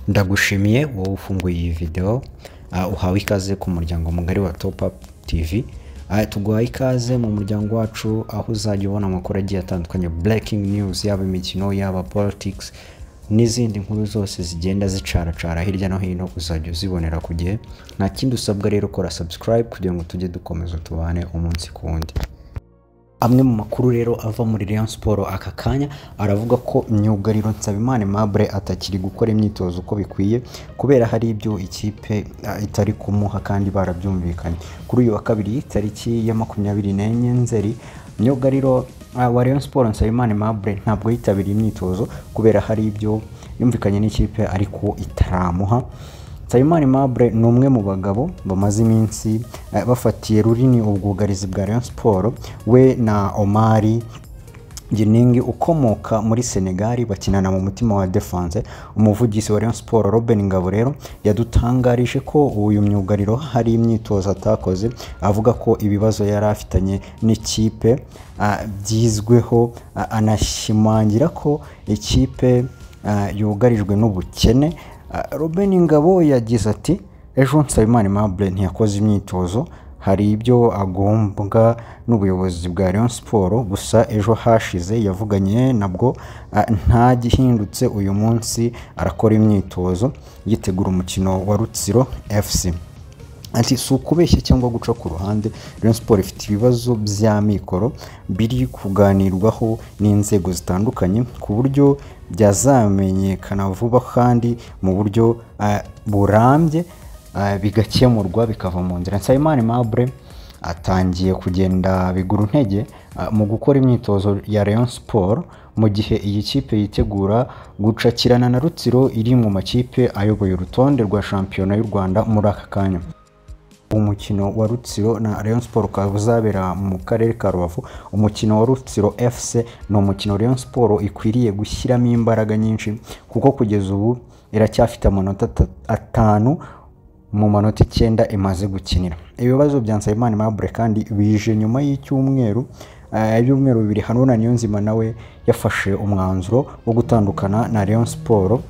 Ndagushimiye wowe ufunguye iyi video uhawe ikaze ku muryango mugari wa Top Up TV. Tuguhaye ikaze mu muryango wacu aho uzajya ubona amakuru agiye atandukanye, breaking news, yaba imikino, yaba politics n'izindi nkuru zose zigenda zicaracara hirya no hino uzajya uzibonera ku gihe. Nta kindi usabwa rero, kora subscribe kugira ngo tujye dukomeza tubane umunsi ku wundi. Amwe mu makuru rero ava muri Rayon Sport aka kanya aravuga ko myugariro Nsabimana Aimable atakiri gukora imyitozo uko bikwiye kubera hari ibyo ikipe itari kumuha kandi barabyumvikanye. Kuri uyu wa kabiri tariki ya 24 Nzeri, myugariro wa Rayon Sport Nsabimana Aimable ntabwo yitabiriye imyitozo kubera hari ibyo yumvikanye n'ikipe ariko itaramuha. Nsabimana Aimable ni umwe mu bagabo bamaze iminsi bafatiye runini ubwugarizi bwa Rayon Sport, we na Omari Giningi ukomoka muri Senegal bakinana mu mutima wa defense. Umuvugizi wa Rayon Sport Robin Ngabo rero yadutangarije ko uyu myugariro hari imyitozo atakoze, avuga ko ibibazo yari afitanye n'ikipe byizweho, anashimangira ko ikipe yugarijwe n'ubukene. Robin Ngabo yagize ati ejo Nsabimana Aimable ntiyakoze imyitozo, hari ibyo agombwa n'ubuyobozi bwa Rayon Sport, gusa ejo hashize yavuganye nabwo nta gihindutse, uyu munsi arakora imyitozo yitegura umukino wa Rutsiro FC. Ati si ukubeshya cyangwa guca ku ruhande, Rayon Sport ifite ibibazo bya mikoro biri kuganirwaho n'inzego zitandukanye ku buryo byazamenyekana vuba kandi mu buryo burambye, bigakemurwa bikava mu nzira. Nsabimana Aimable atangiye kugenda bigura intege mu gukora imyitozo ya Rayon Sport mu gihe iyi kipe yitegura gucakirana na Rutsiro iri mu makipe ayoboye urutonde rwa shampiyona y'u Rwanda muri aka kanya. Umukino wa Rutsiro na Rayon Sport uzabera mu karere ka Rubavu. Umukino wa Rutsiro FC ni umukino Rayon Sport ikwiriye gushyiramo imbaraga nyinshi kuko kugeza ubu iracyafite amanota 5 mu manota 9 imaze gukinira. Ibibazo bya Nsabimana Aimable kandi bije nyuma y'icyumweru bibiri Haruna Niyonzima nawe yafashe umwanzuro wo gutandukana na Rayon Sport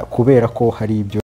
kubera ko hari ibyo